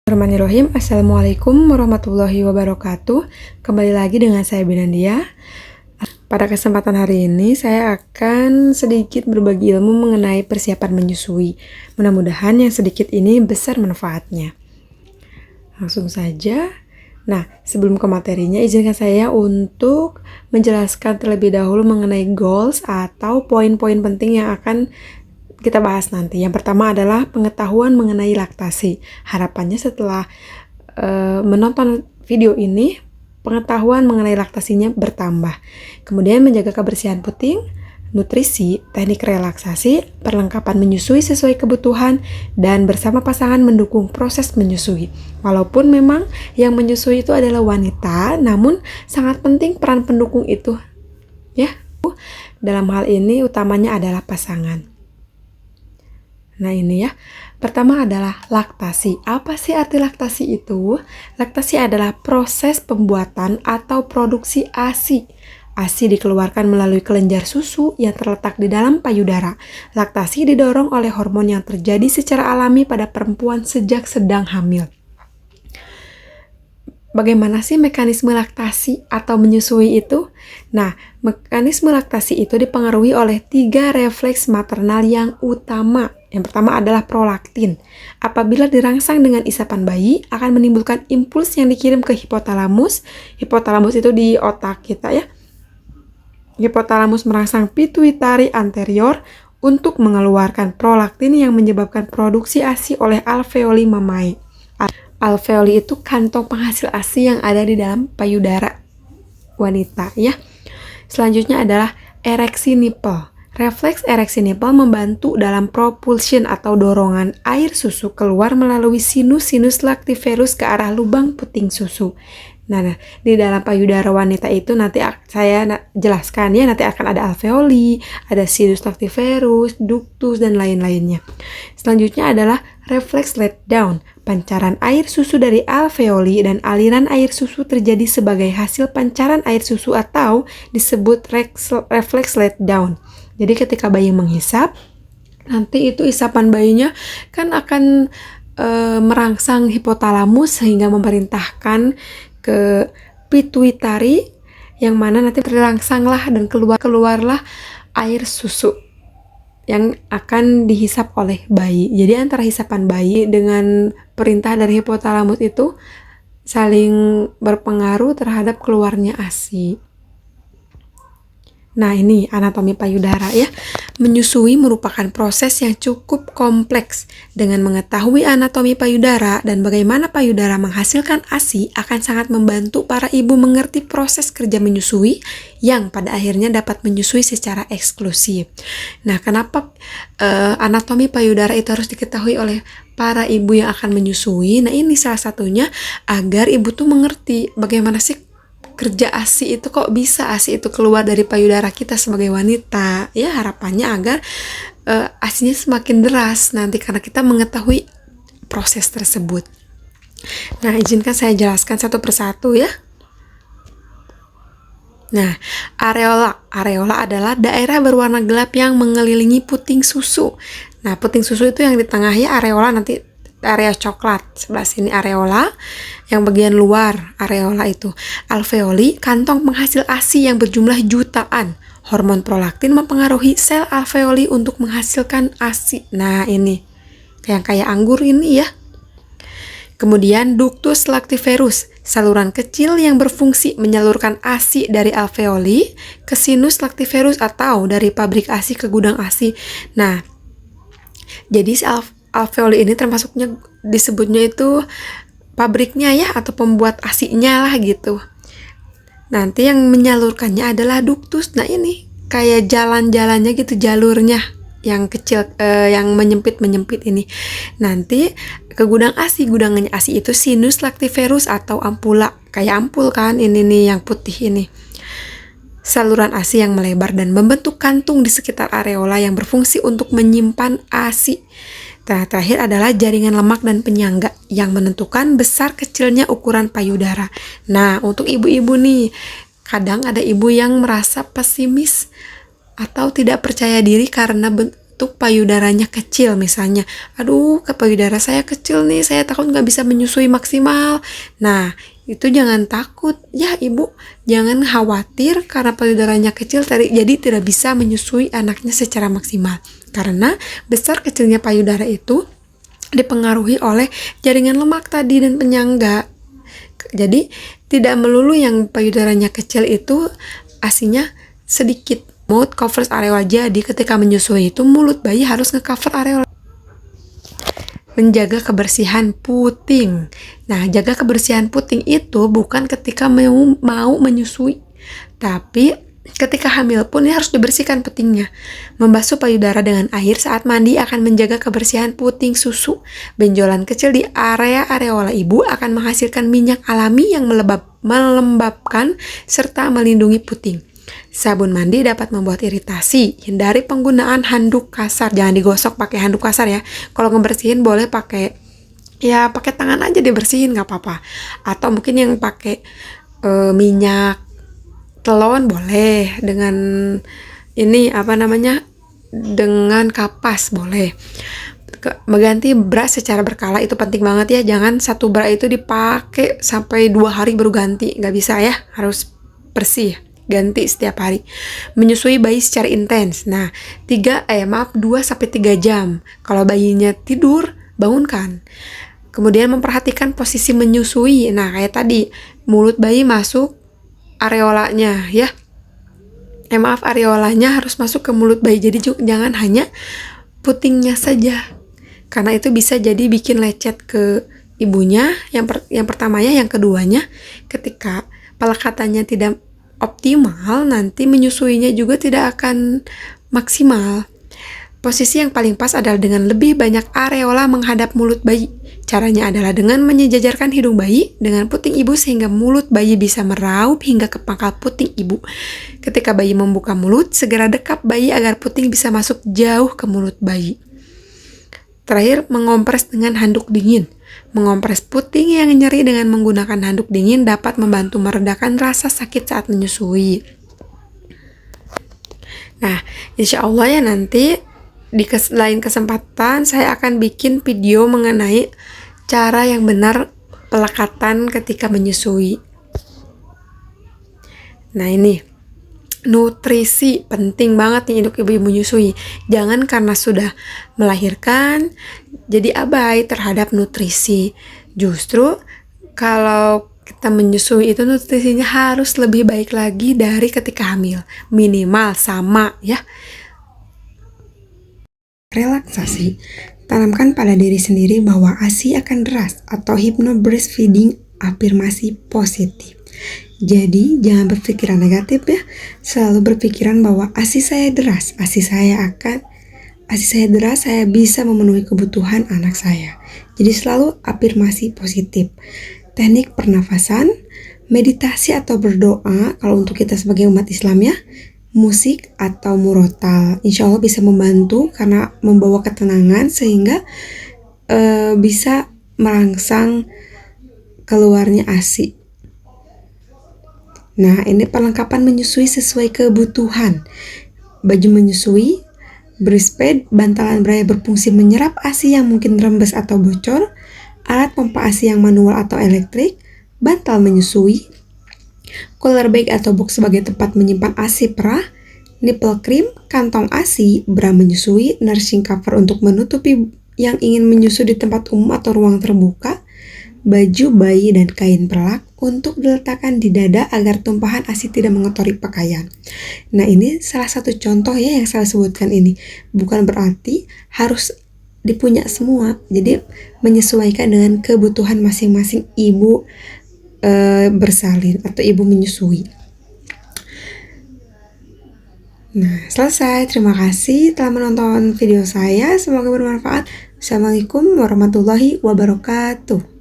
Bismillahirrahmanirrahim. Assalamualaikum warahmatullahi wabarakatuh. Kembali lagi dengan saya Binandia. Pada kesempatan hari ini saya akan sedikit berbagi ilmu mengenai persiapan menyusui. Mudah-mudahan yang sedikit ini besar manfaatnya. Langsung saja. Nah, sebelum ke materinya, izinkan saya untuk menjelaskan terlebih dahulu mengenai goals atau poin-poin penting yang akan kita bahas nanti. Yang pertama adalah pengetahuan mengenai laktasi. Harapannya setelah menonton video ini, pengetahuan mengenai laktasinya bertambah. Kemudian menjaga kebersihan puting, nutrisi, teknik relaksasi, perlengkapan menyusui sesuai kebutuhan, dan bersama pasangan mendukung proses menyusui. Walaupun memang yang menyusui itu adalah wanita, namun sangat penting peran pendukung itu. Ya, dalam hal ini utamanya adalah pasangan. Nah ini ya, pertama adalah laktasi. Apa sih arti laktasi itu? Laktasi adalah proses pembuatan atau produksi ASI. ASI dikeluarkan melalui kelenjar susu yang terletak di dalam payudara. Laktasi didorong oleh hormon yang terjadi secara alami pada perempuan sejak sedang hamil. Bagaimana sih mekanisme laktasi atau menyusui itu? Nah, mekanisme laktasi itu dipengaruhi oleh 3 refleks maternal yang utama. Yang pertama adalah prolaktin. Apabila dirangsang dengan isapan bayi, akan menimbulkan impuls yang dikirim ke hipotalamus. Hipotalamus itu di otak kita ya. Hipotalamus merangsang pituitari anterior untuk mengeluarkan prolaktin yang menyebabkan produksi ASI oleh alveoli mamae. Alveoli itu kantong penghasil ASI yang ada di dalam payudara wanita ya. Selanjutnya adalah ereksi nipple. Refleks ereksi nipple membantu dalam propulsion atau dorongan air susu keluar melalui sinus lactiferus ke arah lubang puting susu. Nah, di dalam payudara wanita itu nanti saya jelaskan ya, nanti akan ada alveoli, ada sinus lactiferus, ductus, dan lain-lainnya. Selanjutnya adalah refleks let down. Pancaran air susu dari alveoli dan aliran air susu terjadi sebagai hasil pancaran air susu atau disebut refleks let down. Jadi ketika bayi menghisap, nanti itu isapan bayinya kan akan merangsang hipotalamus sehingga memerintahkan ke pituitari yang mana nanti terangsanglah dan keluarlah air susu yang akan dihisap oleh bayi. Jadi antara hisapan bayi dengan perintah dari hipotalamus itu saling berpengaruh terhadap keluarnya ASI. Nah ini anatomi payudara ya. Menyusui merupakan proses yang cukup kompleks. Dengan mengetahui anatomi payudara dan bagaimana payudara menghasilkan ASI akan sangat membantu para ibu mengerti proses kerja menyusui yang pada akhirnya dapat menyusui secara eksklusif. Nah kenapa anatomi payudara itu harus diketahui oleh para ibu yang akan menyusui? Nah ini salah satunya agar ibu tuh mengerti bagaimana sih kerja ASI itu, kok bisa ASI itu keluar dari payudara kita sebagai wanita ya. Harapannya agar ASInya semakin deras nanti karena kita mengetahui proses tersebut. Nah izinkan saya jelaskan satu persatu ya. Nah, areola adalah daerah berwarna gelap yang mengelilingi puting susu. Nah puting susu itu yang di tengah ya, areola nanti area coklat, sebelah sini areola, yang bagian luar areola itu alveoli, kantong penghasil ASI yang berjumlah jutaan. Hormon prolaktin mempengaruhi sel alveoli untuk menghasilkan ASI. Nah ini yang kayak anggur ini ya. Kemudian ductus lactiferus, saluran kecil yang berfungsi menyalurkan ASI dari alveoli ke sinus lactiferus atau dari pabrik ASI ke gudang ASI. Nah jadi alveoli ini termasuknya disebutnya itu pabriknya ya, atau pembuat ASI-nya lah gitu. Nanti yang menyalurkannya adalah ductus. Nah ini kayak jalan-jalannya gitu, jalurnya yang kecil, yang menyempit ini. Nanti ke gudang ASI, gudangnya ASI itu sinus lactiferus atau ampula, kayak ampul kan ini nih yang putih ini. Saluran ASI yang melebar dan membentuk kantung di sekitar areola yang berfungsi untuk menyimpan ASI. Nah, terakhir adalah jaringan lemak dan penyangga yang menentukan besar kecilnya ukuran payudara. Nah, untuk ibu-ibu nih, kadang ada ibu yang merasa pesimis atau tidak percaya diri karena untuk payudaranya kecil misalnya. Aduh, ke payudara saya kecil nih, saya takut nggak bisa menyusui maksimal. Nah, itu jangan takut ya ibu, jangan khawatir karena payudaranya kecil jadi tidak bisa menyusui anaknya secara maksimal. Karena besar kecilnya payudara itu dipengaruhi oleh jaringan lemak tadi dan penyangga. Jadi tidak melulu yang payudaranya kecil itu asinya sedikit. Mouth covers areola, jadi ketika menyusui itu mulut bayi harus nge-cover areola. Menjaga kebersihan puting. Nah, jaga kebersihan puting itu bukan ketika mau menyusui, tapi ketika hamil pun harus dibersihkan putingnya. Membasuh payudara dengan air saat mandi akan menjaga kebersihan puting susu. Benjolan kecil di area areola ibu akan menghasilkan minyak alami yang melembabkan serta melindungi puting. Sabun mandi dapat membuat iritasi. Hindari penggunaan handuk kasar. Jangan digosok pakai handuk kasar ya. Kalau ngebersihin boleh pakai tangan aja dibersihin, nggak apa-apa. Atau mungkin yang pakai minyak telon boleh, dengan dengan kapas boleh. Mengganti bra secara berkala itu penting banget ya. Jangan satu bra itu dipakai sampai 2 hari baru ganti, nggak bisa ya, harus bersih, ganti setiap hari. Menyusui bayi secara intens. Nah, 2-3 jam. Kalau bayinya tidur, bangunkan. Kemudian memperhatikan posisi menyusui. Nah, kayak tadi, mulut bayi masuk areolanya ya. Areolanya harus masuk ke mulut bayi. Jadi jangan hanya putingnya saja. Karena itu bisa jadi bikin lecet ke ibunya. Yang pertamanya, yang keduanya, ketika pelekatannya tidak optimal, nanti menyusuinya juga tidak akan maksimal. Posisi yang paling pas adalah dengan lebih banyak areola menghadap mulut bayi. Caranya adalah dengan menyejajarkan hidung bayi dengan puting ibu sehingga mulut bayi bisa meraup hingga ke pangkal puting ibu. Ketika bayi membuka mulut, segera dekap bayi agar puting bisa masuk jauh ke mulut bayi. Terakhir, mengompres dengan handuk dingin. Mengompres puting yang nyeri dengan menggunakan handuk dingin dapat membantu meredakan rasa sakit saat menyusui. Nah, insya Allah ya nanti di lain kesempatan saya akan bikin video mengenai cara yang benar pelekatan ketika menyusui. Nah ini, nutrisi penting banget nih untuk ibu-ibu menyusui. Jangan karena sudah melahirkan jadi abai terhadap nutrisi. Justru kalau kita menyusui itu nutrisinya harus lebih baik lagi dari ketika hamil. Minimal sama ya. Relaksasi. Tanamkan pada diri sendiri bahwa ASI akan deras atau hypno-breastfeeding afirmasi positif. Jadi jangan berpikiran negatif ya. Selalu berpikiran bahwa ASI saya deras, ASI saya deras, saya bisa memenuhi kebutuhan anak saya. Jadi selalu afirmasi positif. Teknik pernafasan, meditasi atau berdoa kalau untuk kita sebagai umat Islam ya. Musik atau murotal, insya Allah bisa membantu karena membawa ketenangan sehingga bisa merangsang keluarnya ASI. Nah, ini perlengkapan menyusui sesuai kebutuhan. Baju menyusui, breastpad, bantalan beraya berfungsi menyerap ASI yang mungkin rembes atau bocor, alat pompa ASI yang manual atau elektrik, bantal menyusui, cooler bag atau box sebagai tempat menyimpan ASI perah, nipple cream, kantong ASI, bra menyusui, nursing cover untuk menutupi yang ingin menyusui di tempat umum atau ruang terbuka, baju bayi dan kain perlak untuk diletakkan di dada agar tumpahan ASI tidak mengotori pakaian. Nah, ini salah satu contoh ya yang saya sebutkan ini. Bukan berarti harus dipunya semua. Jadi menyesuaikan dengan kebutuhan masing-masing ibu bersalin atau ibu menyusui. Nah, selesai. Terima kasih telah menonton video saya. Semoga bermanfaat. Assalamualaikum warahmatullahi wabarakatuh.